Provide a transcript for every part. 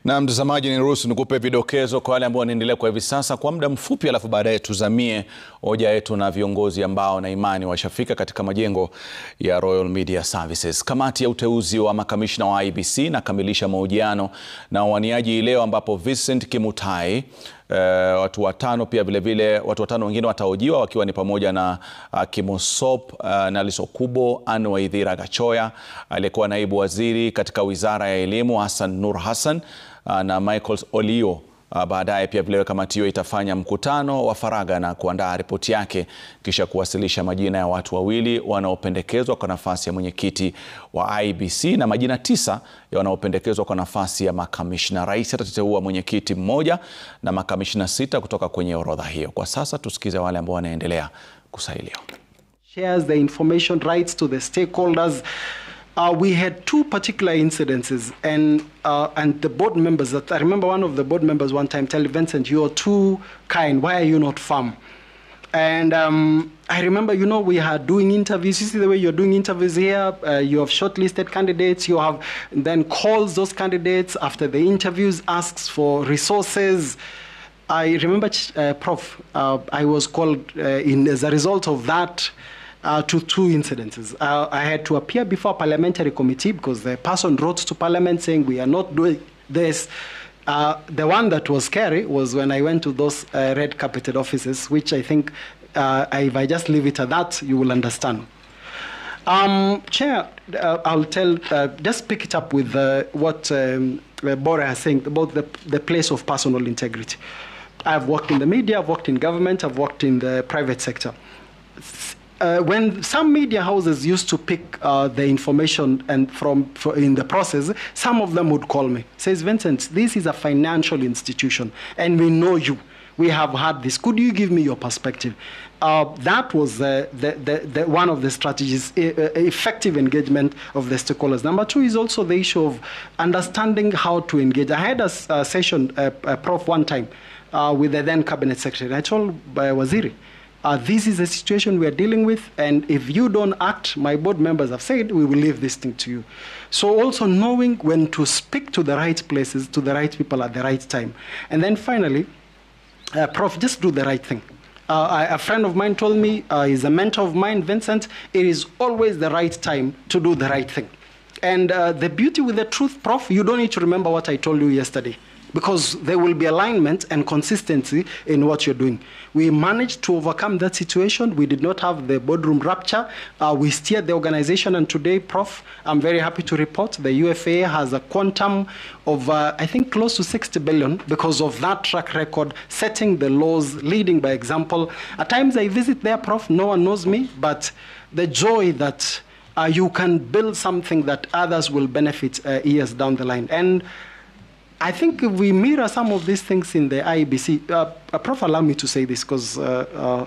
Na mtazamaji, niruhusu nikupe vidokezo kwa wale ambao wanaendelea kwa hivi sasa kwa muda mfupi, alafu baadaye tuzamie hoja yetu na viongozi ambao na imani washafika katika majengo ya Royal Media Services. Kamati ya uteuzi wa makamishna wa iebc inakamilisha mahojiano na wawaniaji leo, ambapo Vincent Kimutai, watu watano pia vile watu watano wengine watahojiwa, wakiwa ni pamoja na Kimosop Yufnalis Okubo, Waithira Gachoya, aliyekuwa naibu waziri katika wizara ya elimu Hassan Noor na Michaels Oliewo. Baadaye pia vile kamati hiyo itafanya mkutano wa faragha na kuandaa ripoti yake, kisha kuwasilisha majina ya watu wawili wanaopendekezwa kwa nafasi ya mwenyekiti wa iebc na majina 9 ya wanaopendekezwa kwa nafasi ya makamishna. Rais atateua mwenyekiti mmoja na makamishna 6 kutoka kwenye orodha hiyo. Kwa sasa tusikize wale ambao wanaendelea kusailiwa. Shares the information rights to the stakeholders. We had 2 particular incidences, and the board members, that I remember one of the board members one time telling Vincent, "You're too kind, why are you not firm?" And I remember, you know, we are doing interviews. You see the way you're doing interviews here. You have shortlisted candidates. You have then calls those candidates after the interviews, asks for resources. I remember, Prof, I was called as a result of that to 2 incidences. I had to appear before a parliamentary committee because the person wrote to Parliament saying we are not doing this. The one that was scary was when I went to those red carpeted offices, which I think if I just leave it at that, you will understand. Chair, I'll just pick it up with what Bora is saying about the place of personal integrity. I've worked in the media, I've worked in government, I've worked in the private sector. When some media houses used to pick the information and in the process, some of them would call me, says, "Vincent, this is a financial institution and we know you. We have had this. Could you give me your perspective?" That was one of the strategies, effective engagement of the stakeholders. Number 2 is also the issue of understanding how to engage. I had a session, Prof, one time with the then cabinet secretary. I told Waziri, this is a situation we are dealing with, and if you don't act, my board members have said, we will leave this thing to you. So also knowing when to speak to the right places, to the right people at the right time. And then finally, Prof, just do the right thing. A friend of mine told me, he's a mentor of mine, Vincent, it is always the right time to do the right thing. And the beauty with the truth, Prof, you don't need to remember what I told you yesterday, because there will be alignment and consistency in what you're doing. We managed to overcome that situation. We did not have the boardroom rapture. We steered the organization, and today, Prof, I'm very happy to report the UFA has a quantum of, I think, close to 60 billion because of that track record, setting the laws, leading by example. At times I visit there, Prof, no one knows me, but the joy that you can build something that others will benefit years down the line. And I think if we mirror some of these things in the iebc, Prof, allow me to say this, because the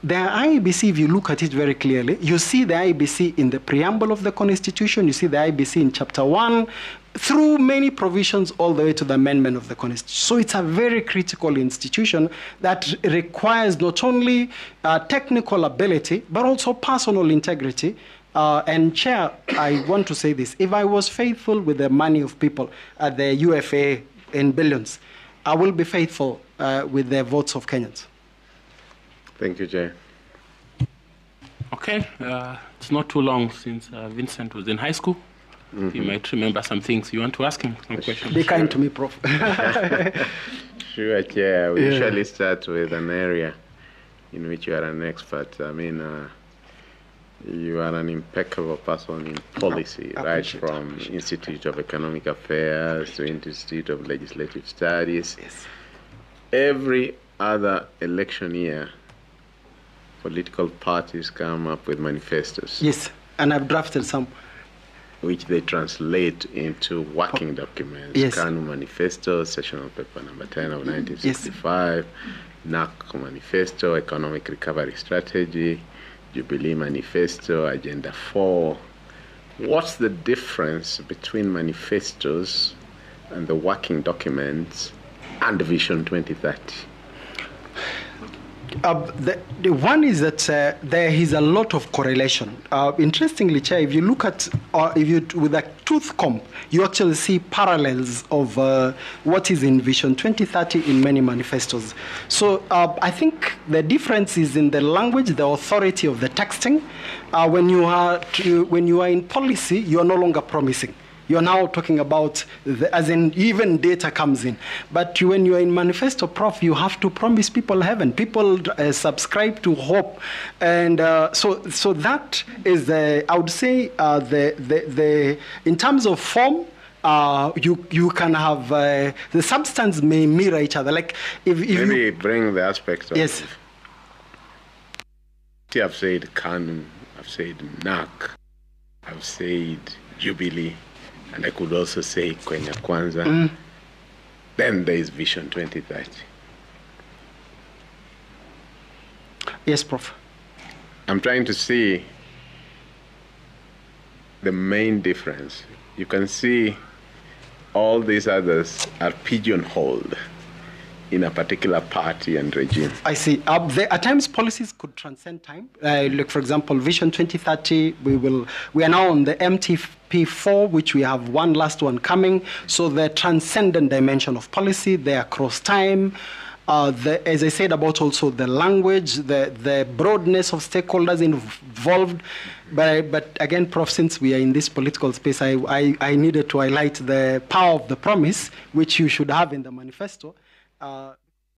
iebc, if you look at it very clearly, you see the iebc in the preamble of the Constitution, you see the iebc in Chapter 1, through many provisions all the way to the amendment of the Constitution. So it's a very critical institution that requires not only technical ability, but also personal integrity. And Chair, I want to say this. If I was faithful with the money of people at the UFA in billions, I will be faithful with the votes of Kenyans. Thank you, Chair. Okay, it's not too long since Vincent was in high school. You might remember some things. You want to ask him some questions? Be kind to me, Prof. Sure, Chair. We usually start with an area in which you are an expert. I mean, you are an impeccable person in policy, right from Institute of Economic Affairs to Institute of Legislative Studies. Yes. Every other election year, political parties come up with manifestos. Yes, and I've drafted some. Which they translate into working documents. Yes. KANU Manifesto, Sessional Paper number 10 of 1965, NAC Manifesto, Economic Recovery Strategy, Jubilee Manifesto, Agenda 4. What's the difference between manifestos and the working documents and Vision 2030? The one is that there is a lot of correlation. Interestingly, Chair, if you look at, with a tooth comb, you actually see parallels of what is in Vision 2030 in many manifestos. So I think the difference is in the language, the authority of the texting. When you are in policy, you are no longer promising. You're now talking about, as in even data comes in. But when you're in manifesto, Prof, you have to promise people heaven. People subscribe to hope. And so that is, I would say, in terms of form, you can have, the substance may mirror each other. Like if maybe you bring the aspect of, yes. I've said canon, I've said NAC, I've said Jubilee, and I could also say Kenya Kwanza. Then there is Vision 2030. Yes, Prof. I'm trying to see the main difference. You can see all these others are pigeonholed in a particular party and regime. I see. At times, policies could transcend time. Like, for example, Vision 2030, we are now on the MTP4, which we have one last one coming. So the transcendent dimension of policy, they are across time. As I said about also the language, the broadness of stakeholders involved. But again, Prof, since we are in this political space, I needed to highlight the power of the promise, which you should have in the manifesto.